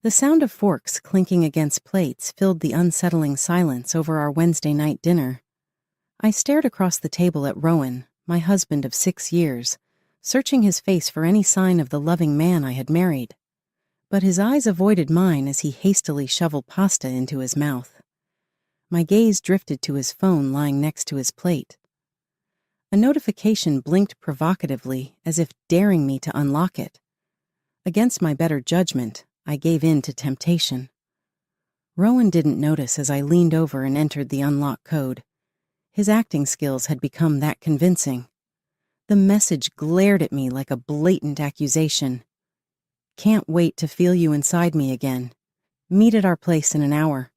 The sound of forks clinking against plates filled the unsettling silence over our Wednesday night dinner. I stared across the table at Rowan, my husband of 6 years, searching his face for any sign of the loving man I had married. But his eyes avoided mine as he hastily shoveled pasta into his mouth. My gaze drifted to his phone lying next to his plate. A notification blinked provocatively as if daring me to unlock it. Against my better judgment, I gave in to temptation. Rowan didn't notice as I leaned over and entered the unlock code. His acting skills had become that convincing. The message glared at me like a blatant accusation. Can't wait to feel you inside me again. Meet at our place in an hour.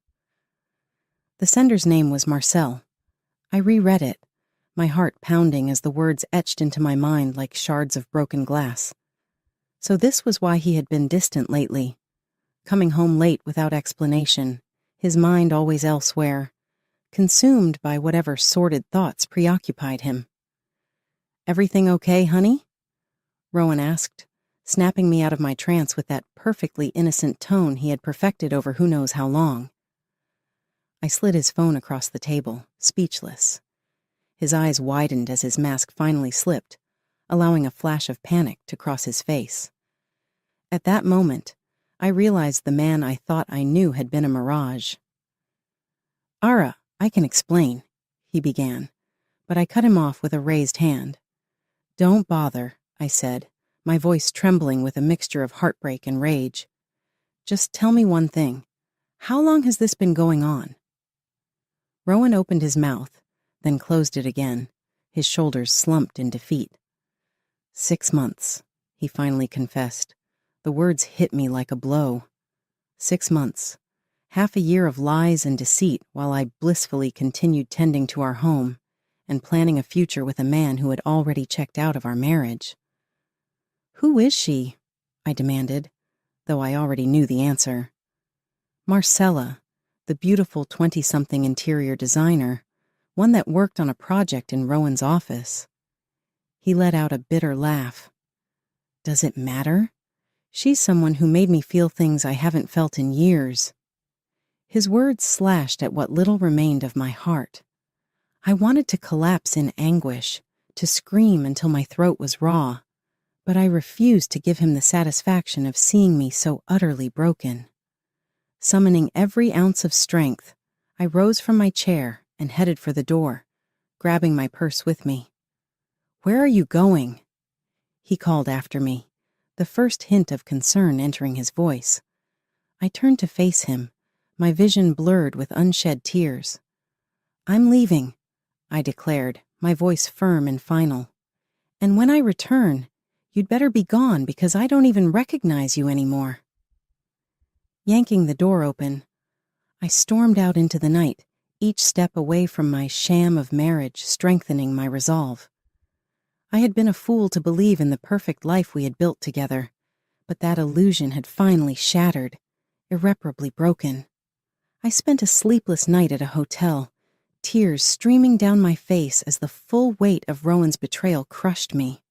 The sender's name was Marcel. I reread it, my heart pounding as the words etched into my mind like shards of broken glass. So this was why he had been distant lately, coming home late without explanation, his mind always elsewhere, consumed by whatever sordid thoughts preoccupied him. "Everything okay, honey?" Rowan asked, snapping me out of my trance with that perfectly innocent tone he had perfected over who knows how long. I slid his phone across the table, speechless. His eyes widened as his mask finally slipped, allowing a flash of panic to cross his face. At that moment, I realized the man I thought I knew had been a mirage. "Ara, I can explain," he began, but I cut him off with a raised hand. "Don't bother," I said, my voice trembling with a mixture of heartbreak and rage. "Just tell me one thing. How long has this been going on?" Rowan opened his mouth, then closed it again, his shoulders slumped in defeat. 6 months, he finally confessed. The words hit me like a blow. 6 months. Half a year of lies and deceit while I blissfully continued tending to our home and planning a future with a man who had already checked out of our marriage. "Who is she?" I demanded, though I already knew the answer. "Marcella, the beautiful 20-something interior designer, one that worked on a project in Rowan's office." He let out a bitter laugh. "Does it matter? She's someone who made me feel things I haven't felt in years." His words slashed at what little remained of my heart. I wanted to collapse in anguish, to scream until my throat was raw, but I refused to give him the satisfaction of seeing me so utterly broken. Summoning every ounce of strength, I rose from my chair and headed for the door, grabbing my purse with me. "Where are you going?" he called after me, the first hint of concern entering his voice. I turned to face him, my vision blurred with unshed tears. "I'm leaving," I declared, my voice firm and final. "And when I return, you'd better be gone because I don't even recognize you anymore." Yanking the door open, I stormed out into the night, each step away from my sham of marriage strengthening my resolve. I had been a fool to believe in the perfect life we had built together, but that illusion had finally shattered, irreparably broken. I spent a sleepless night at a hotel, tears streaming down my face as the full weight of Rowan's betrayal crushed me.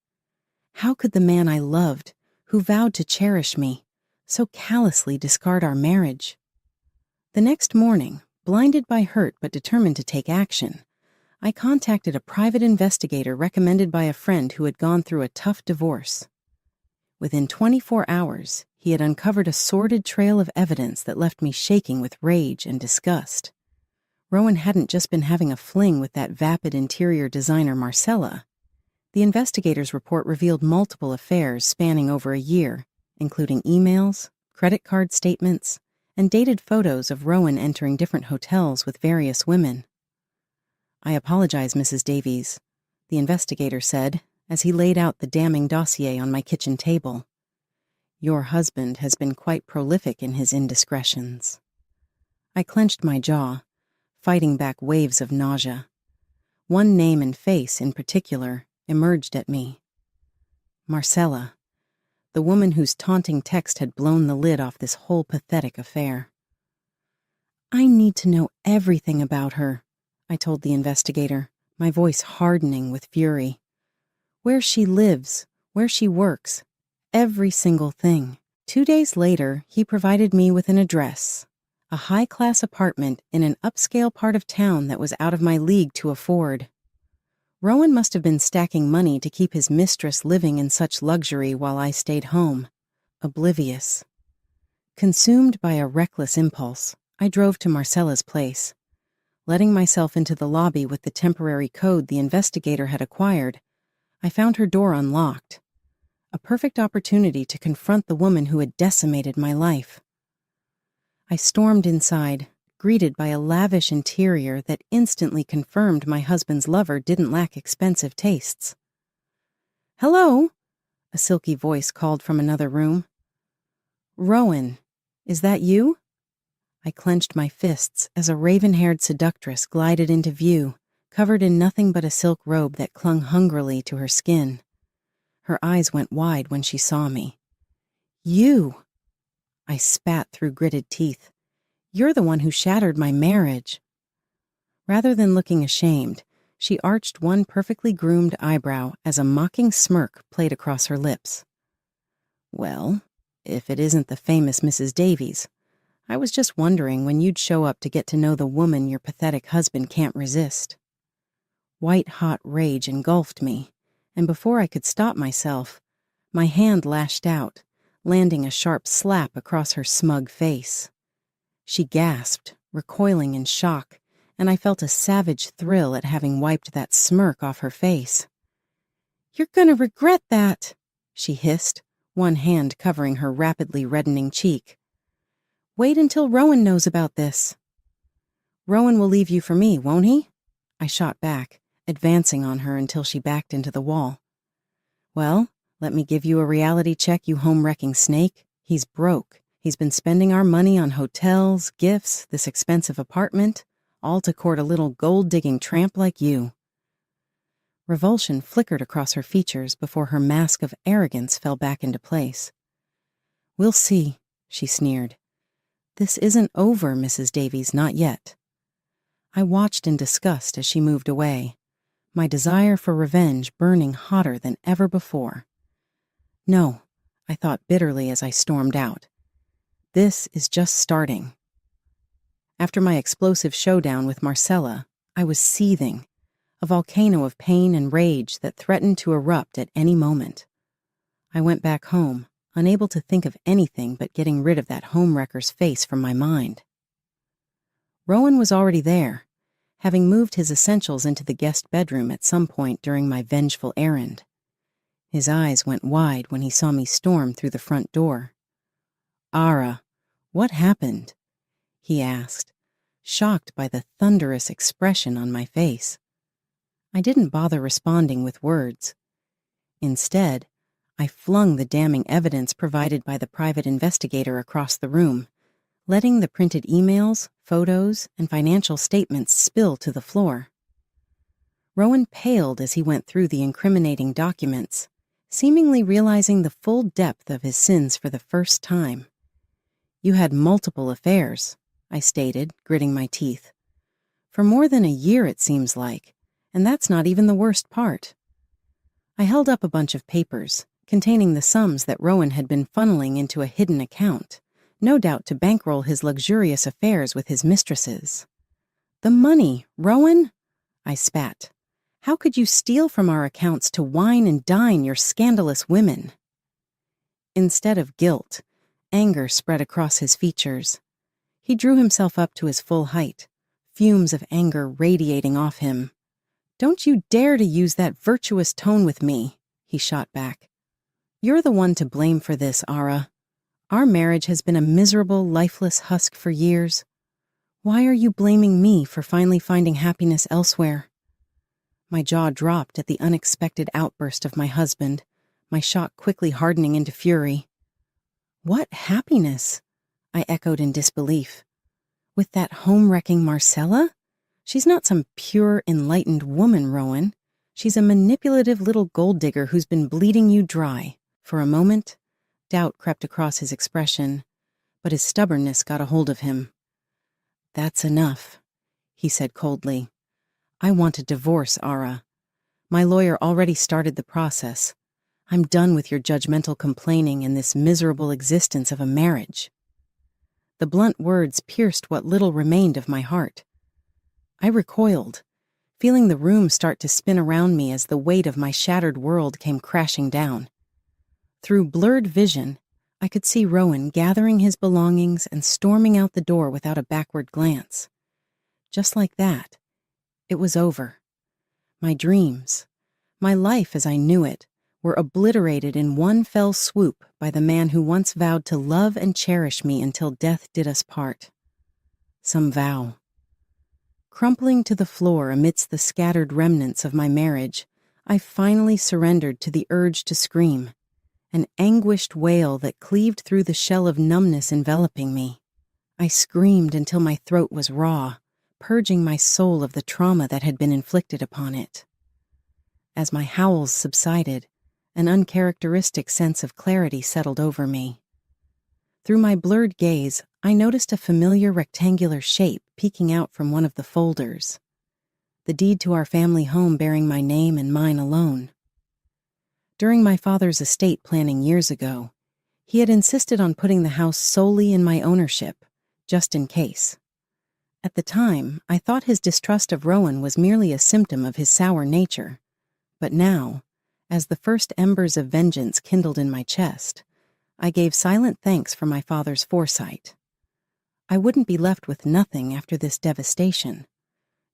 How could the man I loved, who vowed to cherish me, so callously discard our marriage? The next morning, blinded by hurt but determined to take action, I contacted a private investigator recommended by a friend who had gone through a tough divorce. Within 24 hours, he had uncovered a sordid trail of evidence that left me shaking with rage and disgust. Rowan hadn't just been having a fling with that vapid interior designer Marcella. The investigator's report revealed multiple affairs spanning over a year, including emails, credit card statements, and dated photos of Rowan entering different hotels with various women. "I apologize, Mrs. Davies," the investigator said, as he laid out the damning dossier on my kitchen table. "Your husband has been quite prolific in his indiscretions." I clenched my jaw, fighting back waves of nausea. One name and face, in particular, emerged at me. Marcella, the woman whose taunting text had blown the lid off this whole pathetic affair. "I need to know everything about her," I told the investigator, my voice hardening with fury. "Where she lives, where she works, every single thing. 2 days later, he provided me with an address, a high-class apartment in an upscale part of town that was out of my league to afford. Rowan must have been stacking money to keep his mistress living in such luxury while I stayed home, oblivious. Consumed by a reckless impulse, I drove to Marcella's place. Letting myself into the lobby with the temporary code the investigator had acquired, I found her door unlocked. A perfect opportunity to confront the woman who had decimated my life. I stormed inside, greeted by a lavish interior that instantly confirmed my husband's lover didn't lack expensive tastes. "Hello," a silky voice called from another room. "Rowan, is that you?" I clenched my fists as a raven-haired seductress glided into view, covered in nothing but a silk robe that clung hungrily to her skin. Her eyes went wide when she saw me. "You!" I spat through gritted teeth. "You're the one who shattered my marriage." Rather than looking ashamed, she arched one perfectly groomed eyebrow as a mocking smirk played across her lips. "Well, if it isn't the famous Mrs. Davies, I was just wondering when you'd show up to get to know the woman your pathetic husband can't resist." White-hot rage engulfed me, and before I could stop myself, my hand lashed out, landing a sharp slap across her smug face. She gasped, recoiling in shock, and I felt a savage thrill at having wiped that smirk off her face. "You're gonna regret that," she hissed, one hand covering her rapidly reddening cheek. "Wait until Rowan knows about this." "Rowan will leave you for me, won't he?" I shot back, advancing on her until she backed into the wall. "Well, let me give you a reality check, you home-wrecking snake. He's broke. He's been spending our money on hotels, gifts, this expensive apartment, all to court a little gold-digging tramp like you." Revulsion flickered across her features before her mask of arrogance fell back into place. "We'll see," she sneered. "This isn't over, Mrs. Davies, not yet." I watched in disgust as she moved away, my desire for revenge burning hotter than ever before. "No," I thought bitterly as I stormed out. "This is just starting." After my explosive showdown with Marcella, I was seething, a volcano of pain and rage that threatened to erupt at any moment. I went back home, unable to think of anything but getting rid of that homewrecker's face from my mind. Rowan was already there, having moved his essentials into the guest bedroom at some point during my vengeful errand. His eyes went wide when he saw me storm through the front door. "Ara, what happened?" he asked, shocked by the thunderous expression on my face. I didn't bother responding with words. Instead, I flung the damning evidence provided by the private investigator across the room, letting the printed emails, photos, and financial statements spill to the floor. Rowan paled as he went through the incriminating documents, seemingly realizing the full depth of his sins for the first time. "You had multiple affairs," I stated, gritting my teeth. "For more than a year, it seems like, and that's not even the worst part." I held up a bunch of papers, containing the sums that Rowan had been funneling into a hidden account, no doubt to bankroll his luxurious affairs with his mistresses. "The money, Rowan!" I spat. "How could you steal from our accounts to wine and dine your scandalous women?" Instead of guilt, anger spread across his features. He drew himself up to his full height, fumes of anger radiating off him. "Don't you dare to use that virtuous tone with me," he shot back. "You're the one to blame for this, Ara. Our marriage has been a miserable, lifeless husk for years. Why are you blaming me for finally finding happiness elsewhere?" My jaw dropped at the unexpected outburst of my husband, my shock quickly hardening into fury. "What happiness?" I echoed in disbelief. "With that home-wrecking Marcella? She's not some pure, enlightened woman, Rowan. She's a manipulative little gold digger who's been bleeding you dry." For a moment, doubt crept across his expression, but his stubbornness got a hold of him. "That's enough," he said coldly. "I want a divorce, Ara. My lawyer already started the process. I'm done with your judgmental complaining and this miserable existence of a marriage." The blunt words pierced what little remained of my heart. I recoiled, feeling the room start to spin around me as the weight of my shattered world came crashing down. Through blurred vision, I could see Rowan gathering his belongings and storming out the door without a backward glance. Just like that, it was over. My dreams, my life as I knew it, were obliterated in one fell swoop by the man who once vowed to love and cherish me until death did us part. Some vow. Crumpling to the floor amidst the scattered remnants of my marriage, I finally surrendered to the urge to scream, an anguished wail that cleaved through the shell of numbness enveloping me. I screamed until my throat was raw, purging my soul of the trauma that had been inflicted upon it. As my howls subsided, an uncharacteristic sense of clarity settled over me. Through my blurred gaze, I noticed a familiar rectangular shape peeking out from one of the folders. The deed to our family home bearing my name and mine alone. During my father's estate planning years ago, he had insisted on putting the house solely in my ownership, just in case. At the time, I thought his distrust of Rowan was merely a symptom of his sour nature. But now, as the first embers of vengeance kindled in my chest, I gave silent thanks for my father's foresight. I wouldn't be left with nothing after this devastation.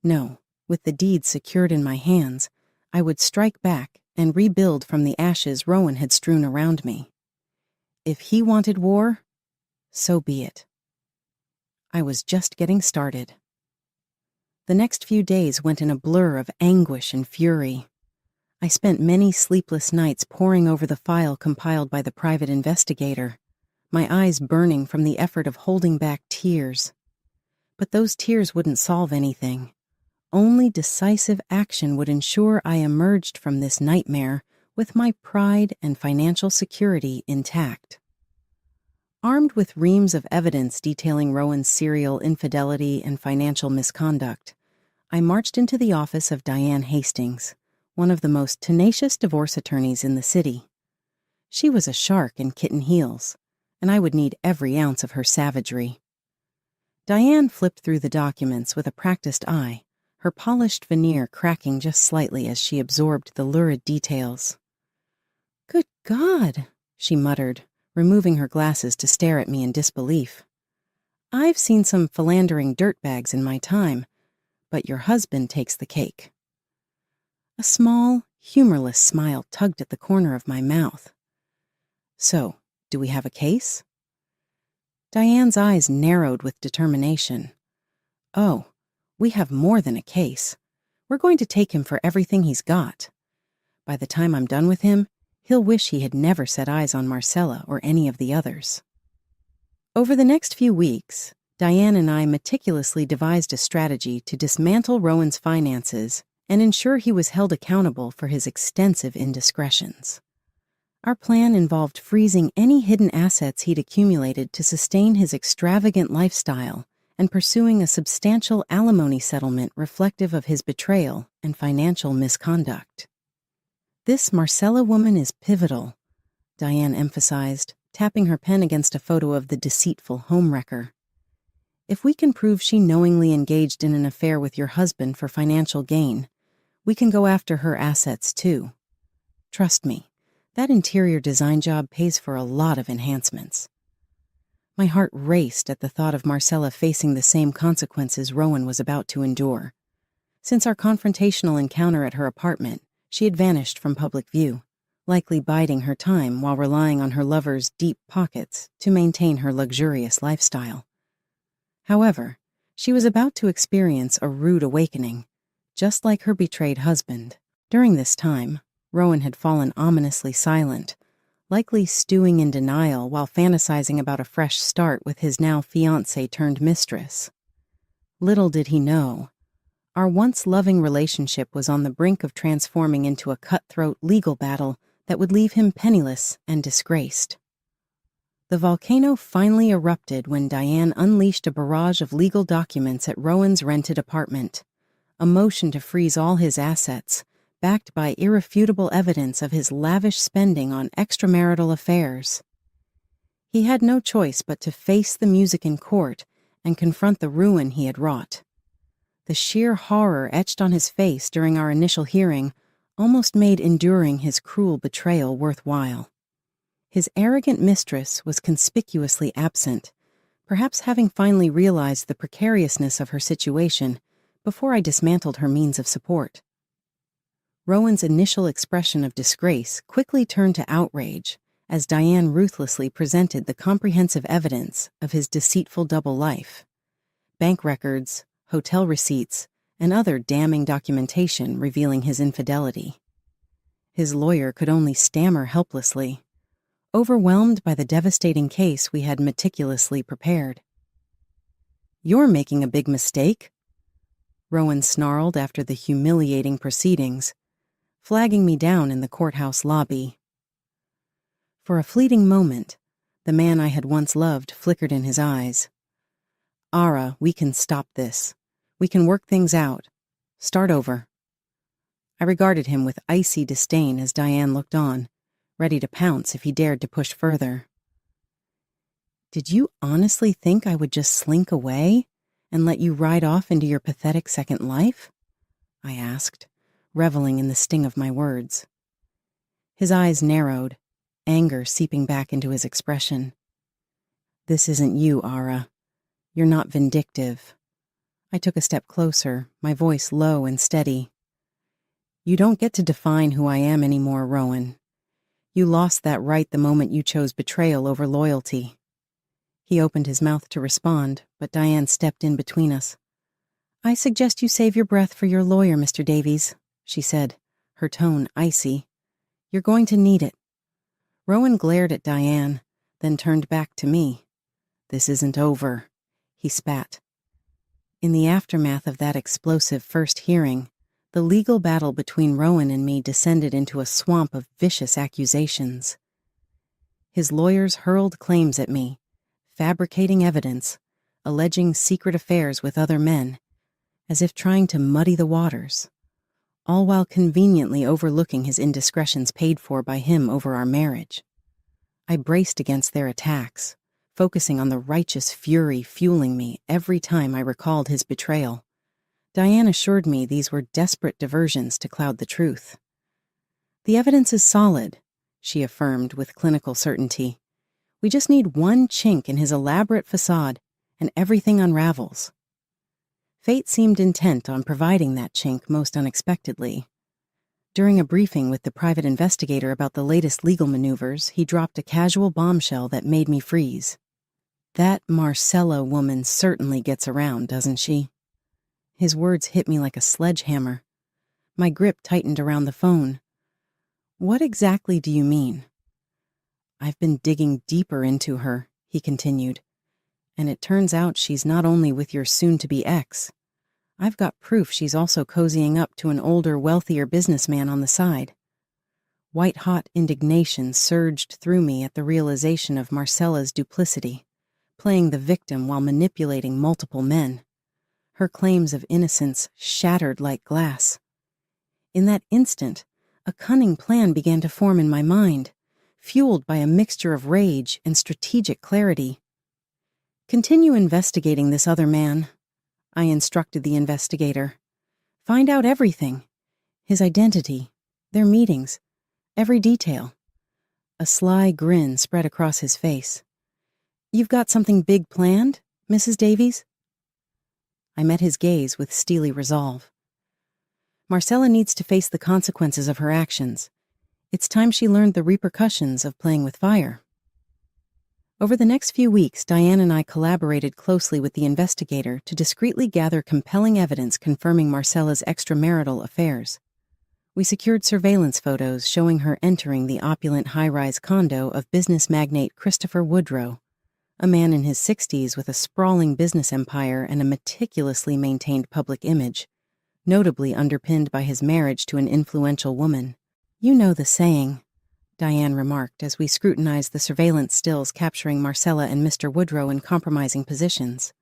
No, with the deed secured in my hands, I would strike back and rebuild from the ashes Rowan had strewn around me. If he wanted war, so be it. I was just getting started. The next few days went in a blur of anguish and fury. I spent many sleepless nights poring over the file compiled by the private investigator, my eyes burning from the effort of holding back tears. But those tears wouldn't solve anything. Only decisive action would ensure I emerged from this nightmare with my pride and financial security intact. Armed with reams of evidence detailing Rowan's serial infidelity and financial misconduct, I marched into the office of Diane Hastings, one of the most tenacious divorce attorneys in the city. She was a shark in kitten heels, and I would need every ounce of her savagery. Diane flipped through the documents with a practiced eye, her polished veneer cracking just slightly as she absorbed the lurid details. "Good God," she muttered, removing her glasses to stare at me in disbelief. "I've seen some philandering dirtbags in my time, but your husband takes the cake." A small, humorless smile tugged at the corner of my mouth. "So, do we have a case?" Diane's eyes narrowed with determination. "Oh, we have more than a case. We're going to take him for everything he's got. By the time I'm done with him, he'll wish he had never set eyes on Marcella or any of the others." Over the next few weeks, Diane and I meticulously devised a strategy to dismantle Rowan's finances and ensure he was held accountable for his extensive indiscretions. Our plan involved freezing any hidden assets he'd accumulated to sustain his extravagant lifestyle and pursuing a substantial alimony settlement reflective of his betrayal and financial misconduct. "This Marcella woman is pivotal," Diane emphasized, tapping her pen against a photo of the deceitful homewrecker. "If we can prove she knowingly engaged in an affair with your husband for financial gain, we can go after her assets too. Trust me, that interior design job pays for a lot of enhancements." My heart raced at the thought of Marcella facing the same consequences Rowan was about to endure. Since our confrontational encounter at her apartment, she had vanished from public view, likely biding her time while relying on her lover's deep pockets to maintain her luxurious lifestyle. However, she was about to experience a rude awakening, just like her betrayed husband. During this time, Rowan had fallen ominously silent, likely stewing in denial while fantasizing about a fresh start with his now fiancée-turned-mistress. Little did he know, our once loving relationship was on the brink of transforming into a cutthroat legal battle that would leave him penniless and disgraced. The volcano finally erupted when Diane unleashed a barrage of legal documents at Rowan's rented apartment, a motion to freeze all his assets, backed by irrefutable evidence of his lavish spending on extramarital affairs. He had no choice but to face the music in court and confront the ruin he had wrought. The sheer horror etched on his face during our initial hearing almost made enduring his cruel betrayal worthwhile. His arrogant mistress was conspicuously absent, perhaps having finally realized the precariousness of her situation before I dismantled her means of support. Rowan's initial expression of disgrace quickly turned to outrage as Diane ruthlessly presented the comprehensive evidence of his deceitful double life. Bank records, hotel receipts, and other damning documentation revealing his infidelity. His lawyer could only stammer helplessly, overwhelmed by the devastating case we had meticulously prepared. "You're making a big mistake," Rowan snarled after the humiliating proceedings, flagging me down in the courthouse lobby. For a fleeting moment, the man I had once loved flickered in his eyes. "Ara, we can stop this. We can work things out. Start over." I regarded him with icy disdain as Diane looked on, ready to pounce if he dared to push further. "Did you honestly think I would just slink away and let you ride off into your pathetic second life?" I asked, reveling in the sting of my words. His eyes narrowed, anger seeping back into his expression. "This isn't you, Ara. You're not vindictive." I took a step closer, my voice low and steady. "You don't get to define who I am anymore, Rowan. You lost that right the moment you chose betrayal over loyalty." He opened his mouth to respond, but Diane stepped in between us. "I suggest you save your breath for your lawyer, Mr. Davies," she said, her tone icy. "You're going to need it." Rowan glared at Diane, then turned back to me. "This isn't over," he spat. In the aftermath of that explosive first hearing, the legal battle between Rowan and me descended into a swamp of vicious accusations. His lawyers hurled claims at me, fabricating evidence, alleging secret affairs with other men, as if trying to muddy the waters, all while conveniently overlooking his indiscretions paid for by him over our marriage. I braced against their attacks, focusing on the righteous fury fueling me every time I recalled his betrayal. Diane assured me these were desperate diversions to cloud the truth. "The evidence is solid," she affirmed with clinical certainty. "We just need one chink in his elaborate facade, and everything unravels." Fate seemed intent on providing that chink most unexpectedly. During a briefing with the private investigator about the latest legal maneuvers, he dropped a casual bombshell that made me freeze. "That Marcella woman certainly gets around, doesn't she?" His words hit me like a sledgehammer. My grip tightened around the phone. "What exactly do you mean?" "I've been digging deeper into her," he continued, "and it turns out she's not only with your soon-to-be ex. I've got proof she's also cozying up to an older, wealthier businessman on the side." White-hot indignation surged through me at the realization of Marcella's duplicity, playing the victim while manipulating multiple men. Her claims of innocence shattered like glass. In that instant, a cunning plan began to form in my mind, fueled by a mixture of rage and strategic clarity. "Continue investigating this other man," I instructed the investigator. "Find out everything. His identity, their meetings, every detail." A sly grin spread across his face. "You've got something big planned, Mrs. Davies?" I met his gaze with steely resolve. "Marcella needs to face the consequences of her actions. It's time she learned the repercussions of playing with fire." Over the next few weeks, Diane and I collaborated closely with the investigator to discreetly gather compelling evidence confirming Marcella's extramarital affairs. We secured surveillance photos showing her entering the opulent high-rise condo of business magnate Christopher Woodrow, a man in his 60s with a sprawling business empire and a meticulously maintained public image, notably underpinned by his marriage to an influential woman. "You know the saying," Diane remarked as we scrutinized the surveillance stills capturing Marcella and Mr. Woodrow in compromising positions.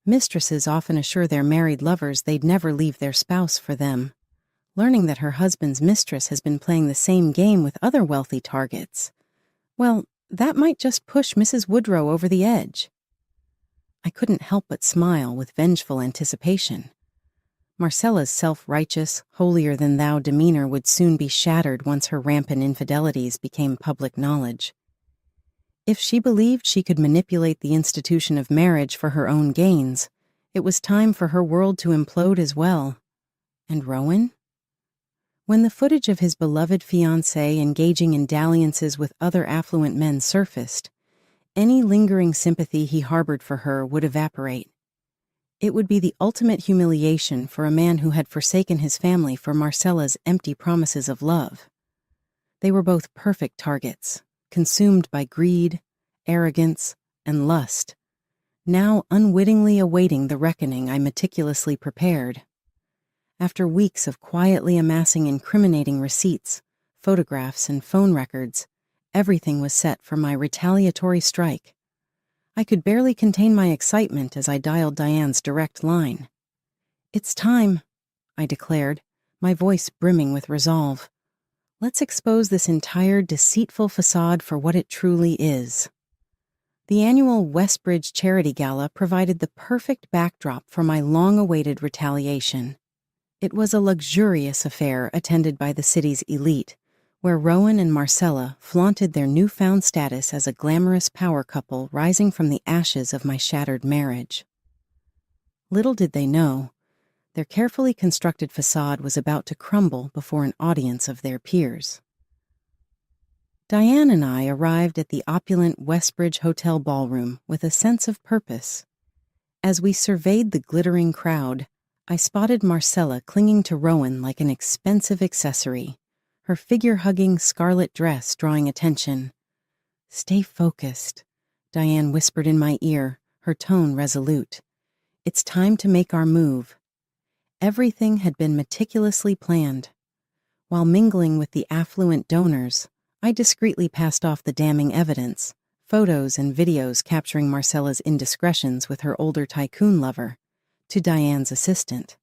"Mistresses often assure their married lovers they'd never leave their spouse for them. learning that her husband's mistress has been playing the same game with other wealthy targets. Well, that might just push Mrs. Woodrow over the edge. I couldn't help but smile with vengeful anticipation. Marcella's self-righteous, holier-than-thou demeanor would soon be shattered once her rampant infidelities became public knowledge. If she believed she could manipulate the institution of marriage for her own gains, it was time for her world to implode as well. And Rowan? When the footage of his beloved fiancée engaging in dalliances with other affluent men surfaced, any lingering sympathy he harbored for her would evaporate. It would be the ultimate humiliation for a man who had forsaken his family for Marcella's empty promises of love. They were both perfect targets, consumed by greed, arrogance, and lust, now unwittingly awaiting the reckoning I meticulously prepared. After weeks of quietly amassing incriminating receipts, photographs, and phone records, everything was set for my retaliatory strike. I could barely contain my excitement as I dialed Diane's direct line. "It's time," I declared, my voice brimming with resolve. "Let's expose this entire deceitful facade for what it truly is." The annual Westbridge Charity Gala provided the perfect backdrop for my long-awaited retaliation. It was a luxurious affair attended by the city's elite, where Rowan and Marcella flaunted their newfound status as a glamorous power couple rising from the ashes of my shattered marriage. Little did they know, their carefully constructed facade was about to crumble before an audience of their peers. Diane and I arrived at the opulent Westbridge Hotel ballroom with a sense of purpose. As we surveyed the glittering crowd, I spotted Marcella clinging to Rowan like an expensive accessory, her figure-hugging scarlet dress drawing attention. "Stay focused," Diane whispered in my ear, her tone resolute. "It's time to make our move." Everything had been meticulously planned. While mingling with the affluent donors, I discreetly passed off the damning evidence, photos and videos capturing Marcella's indiscretions with her older tycoon lover, to Diane's assistant.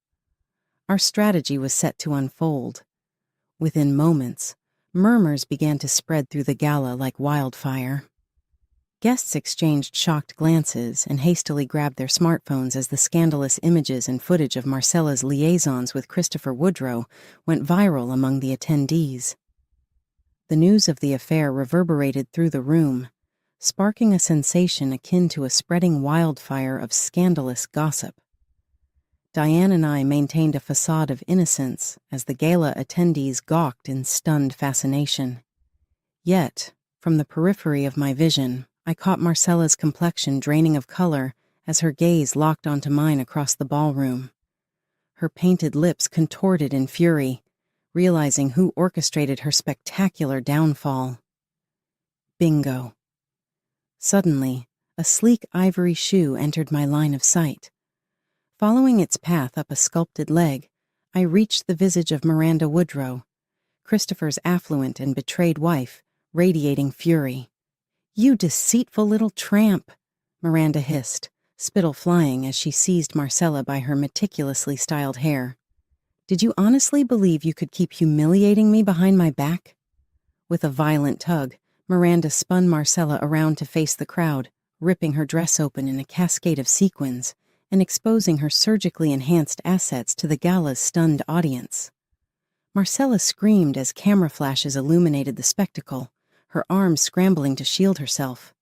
Our strategy was set to unfold. Within moments, murmurs began to spread through the gala like wildfire. Guests exchanged shocked glances and hastily grabbed their smartphones as the scandalous images and footage of Marcella's liaisons with Christopher Woodrow went viral among the attendees. The news of the affair reverberated through the room, sparking a sensation akin to a spreading wildfire of scandalous gossip. Diane and I maintained a facade of innocence as the gala attendees gawked in stunned fascination. Yet, from the periphery of my vision, I caught Marcella's complexion draining of color as her gaze locked onto mine across the ballroom. Her painted lips contorted in fury, realizing who orchestrated her spectacular downfall. Bingo. Suddenly, a sleek ivory shoe entered my line of sight. Following its path up a sculpted leg, I reached the visage of Miranda Woodrow, Christopher's affluent and betrayed wife, radiating fury. "You deceitful little tramp," Miranda hissed, spittle flying as she seized Marcella by her meticulously styled hair. "Did you honestly believe you could keep humiliating me behind my back?" With a violent tug, Miranda spun Marcella around to face the crowd, ripping her dress open in a cascade of sequins and exposing her surgically enhanced assets to the gala's stunned audience. Marcella screamed as camera flashes illuminated the spectacle, her arms scrambling to shield herself.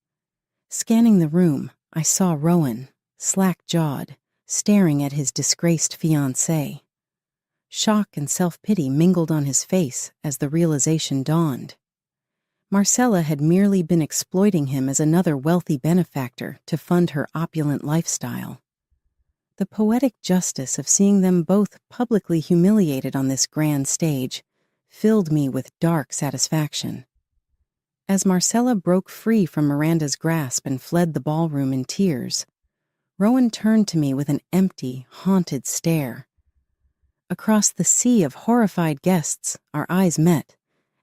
Scanning the room, I saw Rowan, slack-jawed, staring at his disgraced fiancée. Shock and self-pity mingled on his face as the realization dawned. Marcella had merely been exploiting him as another wealthy benefactor to fund her opulent lifestyle. The poetic justice of seeing them both publicly humiliated on this grand stage filled me with dark satisfaction. As Marcella broke free from Miranda's grasp and fled the ballroom in tears, Rowan turned to me with an empty, haunted stare. Across the sea of horrified guests, our eyes met,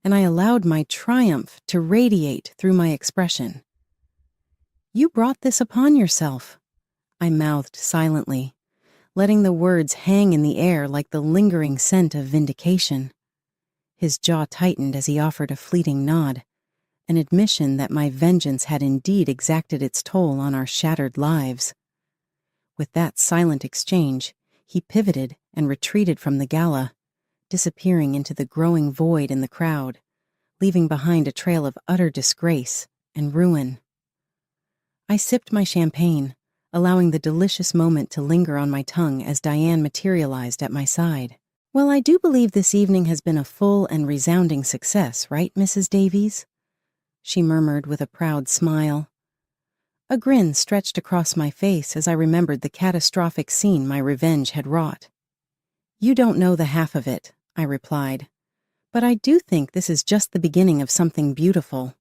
and I allowed my triumph to radiate through my expression. "You brought this upon yourself," I mouthed silently, letting the words hang in the air like the lingering scent of vindication. His jaw tightened as he offered a fleeting nod, an admission that my vengeance had indeed exacted its toll on our shattered lives. With that silent exchange, he pivoted and retreated from the gala, disappearing into the growing void in the crowd, leaving behind a trail of utter disgrace and ruin. I sipped my champagne, allowing the delicious moment to linger on my tongue as Diane materialized at my side. "Well, I do believe this evening has been a full and resounding success, right, Mrs. Davies?" she murmured with a proud smile. A grin stretched across my face as I remembered the catastrophic scene my revenge had wrought. "You don't know the half of it," I replied, "but I do think this is just the beginning of something beautiful."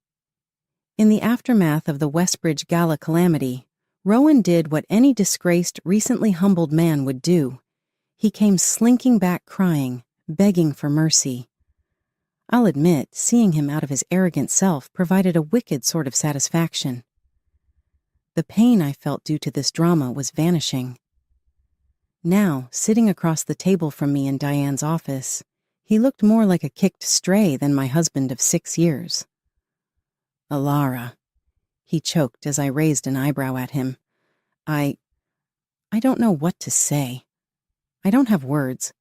In the aftermath of the Westbridge Gala calamity, Rowan did what any disgraced, recently humbled man would do. He came slinking back crying, begging for mercy. I'll admit, seeing him out of his arrogant self provided a wicked sort of satisfaction. The pain I felt due to this drama was vanishing. Now, sitting across the table from me in Diane's office, he looked more like a kicked stray than my husband of 6 years. "Alara," he choked as I raised an eyebrow at him. I don't know what to say. I don't have words.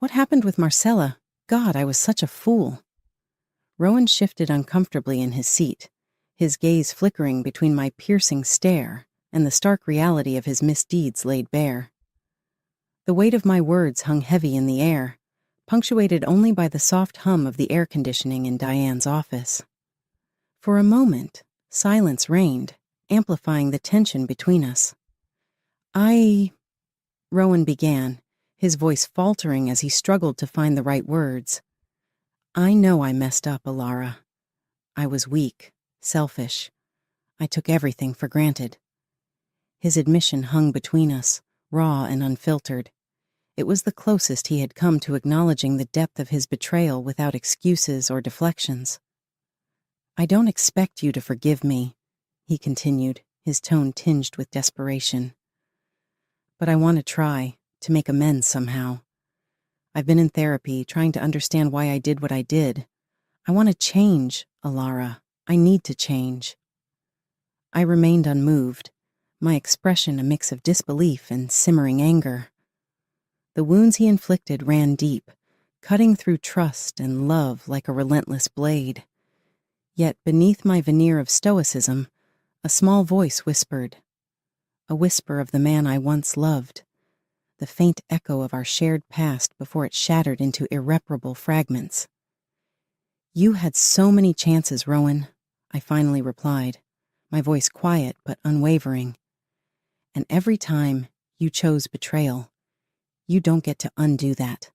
What happened with Marcella? God, I was such a fool." Rowan shifted uncomfortably in his seat, his gaze flickering between my piercing stare and the stark reality of his misdeeds laid bare. The weight of my words hung heavy in the air, punctuated only by the soft hum of the air conditioning in Diane's office. For a moment, silence reigned, amplifying the tension between us. Rowan began, his voice faltering as he struggled to find the right words. "I know I messed up, Alara. I was weak, selfish. I took everything for granted." His admission hung between us, raw and unfiltered. It was the closest he had come to acknowledging the depth of his betrayal without excuses or deflections. "I don't expect you to forgive me," he continued, his tone tinged with desperation. "But I want to try to make amends somehow. I've been in therapy, trying to understand why I did what I did. I want to change, Alara. I need to change." I remained unmoved, my expression a mix of disbelief and simmering anger. The wounds he inflicted ran deep, cutting through trust and love like a relentless blade. Yet beneath my veneer of stoicism, a small voice whispered, a whisper of the man I once loved, the faint echo of our shared past before it shattered into irreparable fragments. "You had so many chances, Rowan," I finally replied, my voice quiet but unwavering. "And every time you chose betrayal. You don't get to undo that.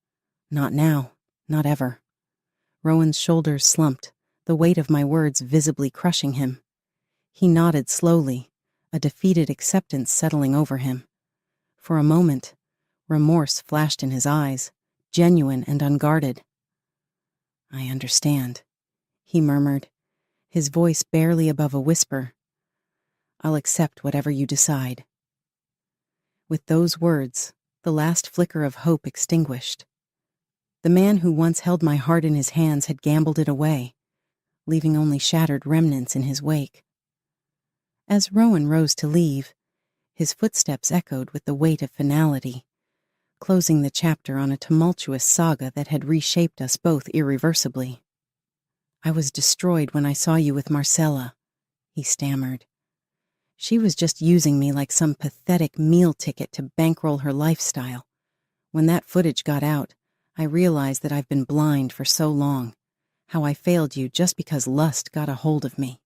Not now, not ever." Rowan's shoulders slumped, the weight of my words visibly crushing him. He nodded slowly, a defeated acceptance settling over him. For a moment, remorse flashed in his eyes, genuine and unguarded. "I understand," he murmured, his voice barely above a whisper. "I'll accept whatever you decide." With those words, the last flicker of hope extinguished. The man who once held my heart in his hands had gambled it away, leaving only shattered remnants in his wake. As Rowan rose to leave, his footsteps echoed with the weight of finality, closing the chapter on a tumultuous saga that had reshaped us both irreversibly. "I was destroyed when I saw you with Marcella," he stammered. "She was just using me like some pathetic meal ticket to bankroll her lifestyle. When that footage got out, I realized that I've been blind for so long, how I failed you just because lust got a hold of me."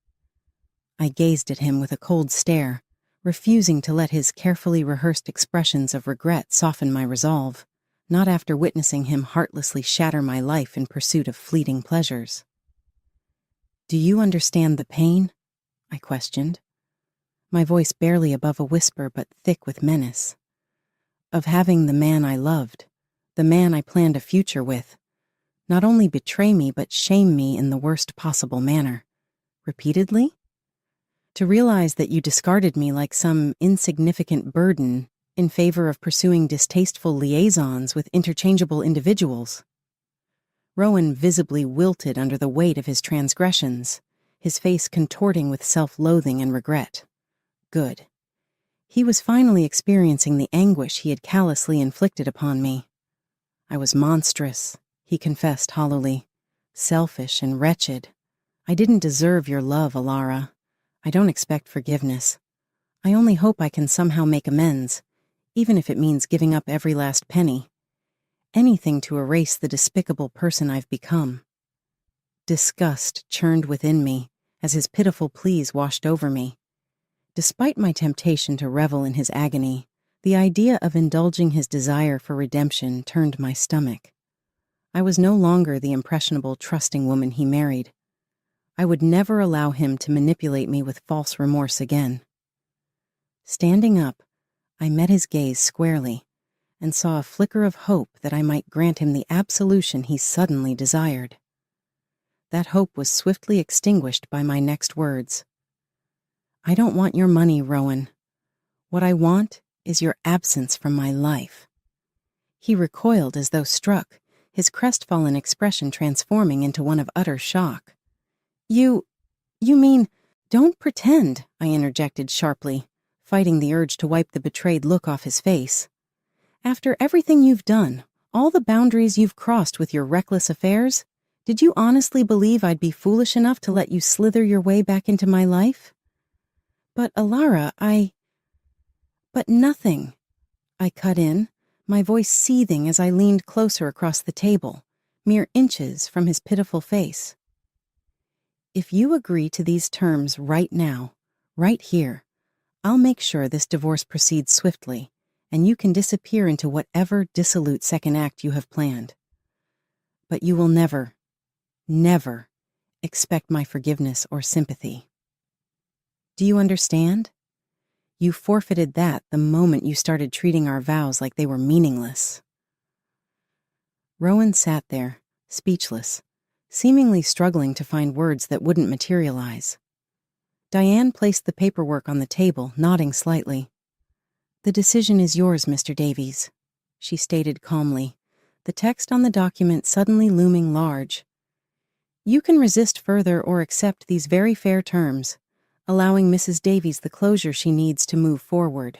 I gazed at him with a cold stare, refusing to let his carefully rehearsed expressions of regret soften my resolve, not after witnessing him heartlessly shatter my life in pursuit of fleeting pleasures. "Do you understand the pain?" I questioned, my voice barely above a whisper but thick with menace. "Of having the man I loved, the man I planned a future with, not only betray me but shame me in the worst possible manner. Repeatedly? To realize that you discarded me like some insignificant burden in favor of pursuing distasteful liaisons with interchangeable individuals. Rowan visibly wilted under the weight of his transgressions, his face contorting with self-loathing and regret. Good. He was finally experiencing the anguish he had callously inflicted upon me. I was monstrous, he confessed hollowly. Selfish and wretched. I didn't deserve your love, Alara. I don't expect forgiveness. I only hope I can somehow make amends, even if it means giving up every last penny. Anything to erase the despicable person I've become. Disgust churned within me as his pitiful pleas washed over me. Despite my temptation to revel in his agony, the idea of indulging his desire for redemption turned my stomach. I was no longer the impressionable, trusting woman he married. I would never allow him to manipulate me with false remorse again. Standing up, I met his gaze squarely and saw a flicker of hope that I might grant him the absolution he suddenly desired. That hope was swiftly extinguished by my next words. I don't want your money, Rowan. What I want is your absence from my life. He recoiled as though struck, his crestfallen expression transforming into one of utter shock. You mean, don't pretend, I interjected sharply, fighting the urge to wipe the betrayed look off his face. After everything you've done, all the boundaries you've crossed with your reckless affairs, did you honestly believe I'd be foolish enough to let you slither your way back into my life? But Alara, But nothing, I cut in, my voice seething as I leaned closer across the table, mere inches from his pitiful face. If you agree to these terms right now, right here, I'll make sure this divorce proceeds swiftly, and you can disappear into whatever dissolute second act you have planned. But you will never, never expect my forgiveness or sympathy. Do you understand? You forfeited that the moment you started treating our vows like they were meaningless. Rowan sat there, speechless, seemingly struggling to find words that wouldn't materialize. Diane placed the paperwork on the table, nodding slightly. The decision is yours, Mr. Davies, she stated calmly, the text on the document suddenly looming large. You can resist further or accept these very fair terms, allowing Mrs. Davies the closure she needs to move forward.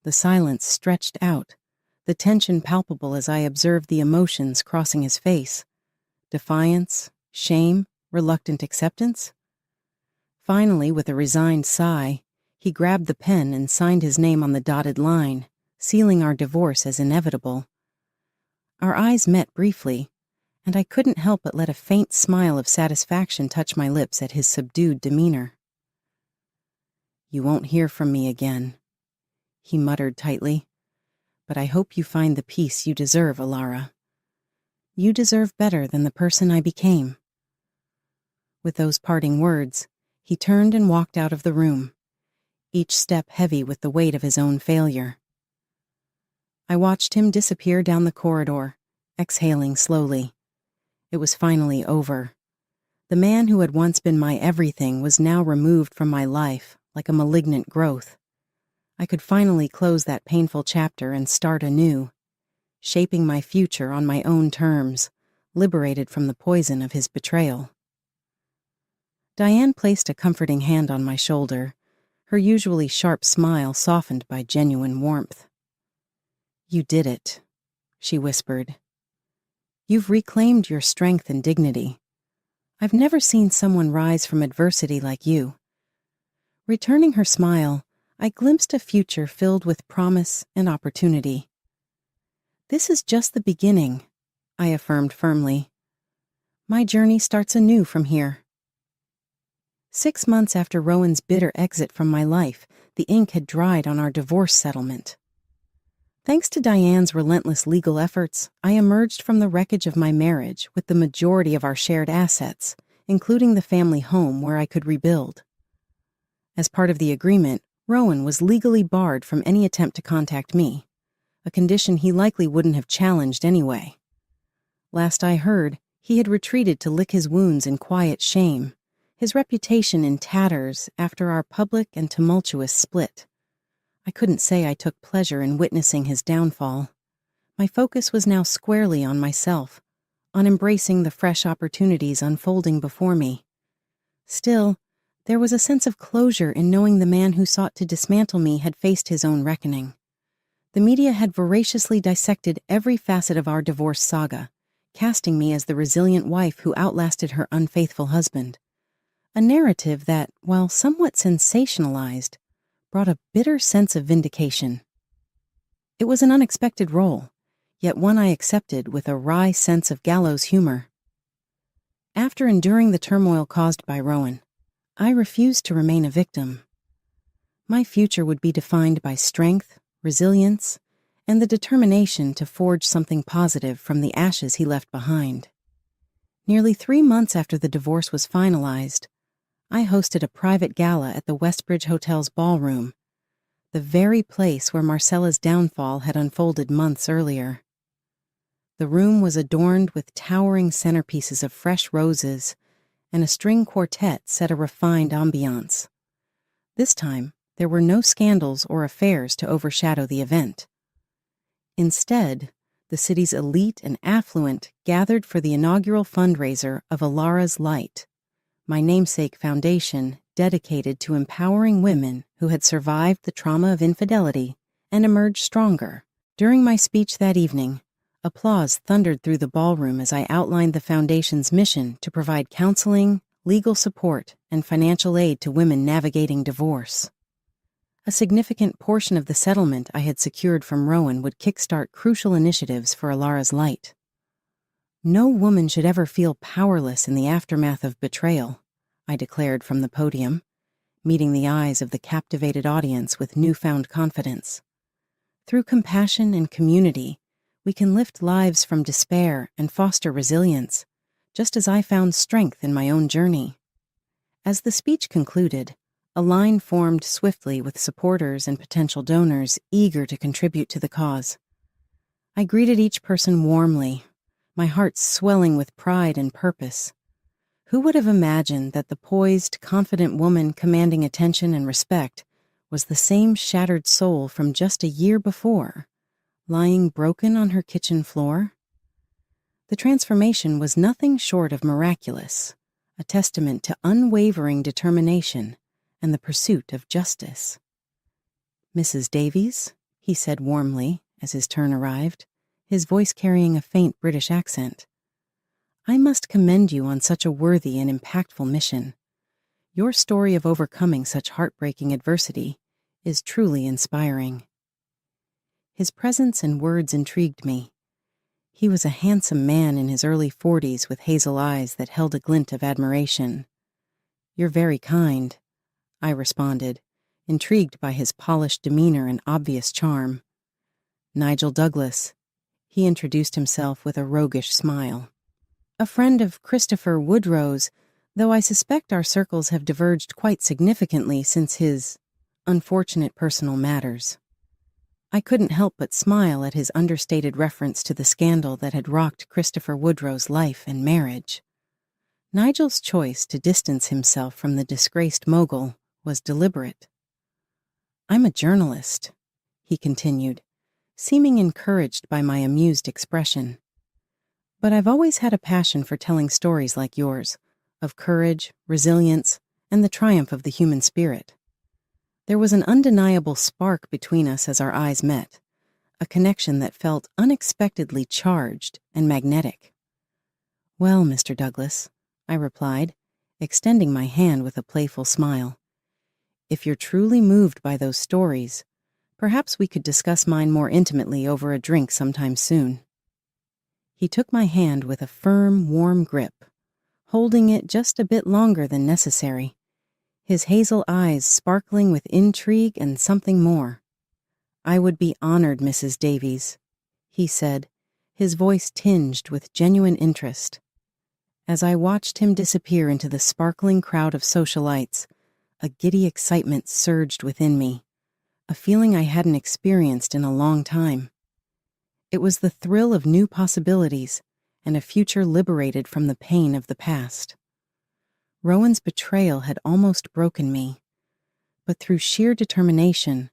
The silence stretched out, the tension palpable as I observed the emotions crossing his face. Defiance, shame, reluctant acceptance. Finally, with a resigned sigh, he grabbed the pen and signed his name on the dotted line, sealing our divorce as inevitable. Our eyes met briefly, and I couldn't help but let a faint smile of satisfaction touch my lips at his subdued demeanor. You won't hear from me again, he muttered tightly, but I hope you find the peace you deserve, Alara. You deserve better than the person I became. With those parting words, he turned and walked out of the room, each step heavy with the weight of his own failure. I watched him disappear down the corridor, exhaling slowly. It was finally over. The man who had once been my everything was now removed from my life like a malignant growth. I could finally close that painful chapter and start anew, shaping my future on my own terms, liberated from the poison of his betrayal. Diane placed a comforting hand on my shoulder, her usually sharp smile softened by genuine warmth. You did it, she whispered. You've reclaimed your strength and dignity. I've never seen someone rise from adversity like you. Returning her smile, I glimpsed a future filled with promise and opportunity. This is just the beginning, I affirmed firmly. My journey starts anew from here. 6 months after Rowan's bitter exit from my life, the ink had dried on our divorce settlement. Thanks to Diane's relentless legal efforts, I emerged from the wreckage of my marriage with the majority of our shared assets, including the family home where I could rebuild. As part of the agreement, Rowan was legally barred from any attempt to contact me, a condition he likely wouldn't have challenged anyway. Last I heard, he had retreated to lick his wounds in quiet shame, his reputation in tatters after our public and tumultuous split. I couldn't say I took pleasure in witnessing his downfall. My focus was now squarely on myself, on embracing the fresh opportunities unfolding before me. Still, there was a sense of closure in knowing the man who sought to dismantle me had faced his own reckoning. The media had voraciously dissected every facet of our divorce saga, casting me as the resilient wife who outlasted her unfaithful husband. A narrative that, while somewhat sensationalized, brought a bitter sense of vindication. It was an unexpected role, yet one I accepted with a wry sense of gallows humor. After enduring the turmoil caused by Rowan, I refused to remain a victim. My future would be defined by strength, resilience, and the determination to forge something positive from the ashes he left behind. Nearly 3 months after the divorce was finalized, I hosted a private gala at the Westbridge Hotel's ballroom, the very place where Marcella's downfall had unfolded months earlier. The room was adorned with towering centerpieces of fresh roses, and a string quartet set a refined ambiance. This time, there were no scandals or affairs to overshadow the event. Instead, the city's elite and affluent gathered for the inaugural fundraiser of Alara's Light, my namesake foundation dedicated to empowering women who had survived the trauma of infidelity and emerged stronger. During my speech that evening, applause thundered through the ballroom as I outlined the foundation's mission to provide counseling, legal support, and financial aid to women navigating divorce. A significant portion of the settlement I had secured from Rowan would kickstart crucial initiatives for Alara's Light. No woman should ever feel powerless in the aftermath of betrayal, I declared from the podium, meeting the eyes of the captivated audience with newfound confidence. Through compassion and community, we can lift lives from despair and foster resilience, just as I found strength in my own journey. As the speech concluded, a line formed swiftly with supporters and potential donors eager to contribute to the cause. I greeted each person warmly, my heart swelling with pride and purpose. Who would have imagined that the poised, confident woman commanding attention and respect was the same shattered soul from just a year before, lying broken on her kitchen floor? The transformation was nothing short of miraculous, a testament to unwavering determination and the pursuit of justice. "Mrs. Davies," he said warmly as his turn arrived, his voice carrying a faint British accent, "I must commend you on such a worthy and impactful mission. Your story of overcoming such heartbreaking adversity is truly inspiring." His presence and words intrigued me. He was a handsome man in his early 40s with hazel eyes that held a glint of admiration. "You're very kind," I responded, intrigued by his polished demeanor and obvious charm. "Nigel Douglas," he introduced himself with a roguish smile. "A friend of Christopher Woodrow's, though I suspect our circles have diverged quite significantly since his unfortunate personal matters." I couldn't help but smile at his understated reference to the scandal that had rocked Christopher Woodrow's life and marriage. Nigel's choice to distance himself from the disgraced mogul was deliberate. "I'm a journalist," he continued, seeming encouraged by my amused expression. "But I've always had a passion for telling stories like yours, of courage, resilience, and the triumph of the human spirit." There was an undeniable spark between us as our eyes met, a connection that felt unexpectedly charged and magnetic. "Well, Mr. Douglas," I replied, extending my hand with a playful smile, "if you're truly moved by those stories, perhaps we could discuss mine more intimately over a drink sometime soon." He took my hand with a firm, warm grip, holding it just a bit longer than necessary, his hazel eyes sparkling with intrigue and something more. "I would be honored, Mrs. Davies," he said, his voice tinged with genuine interest. As I watched him disappear into the sparkling crowd of socialites, a giddy excitement surged within me, a feeling I hadn't experienced in a long time. It was the thrill of new possibilities and a future liberated from the pain of the past. Rowan's betrayal had almost broken me, but through sheer determination,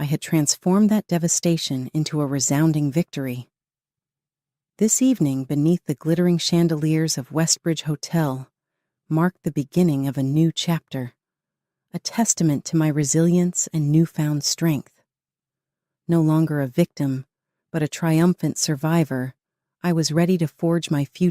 I had transformed that devastation into a resounding victory. This evening, beneath the glittering chandeliers of Westbridge Hotel, marked the beginning of a new chapter, a testament to my resilience and newfound strength. No longer a victim, but a triumphant survivor, I was ready to forge my future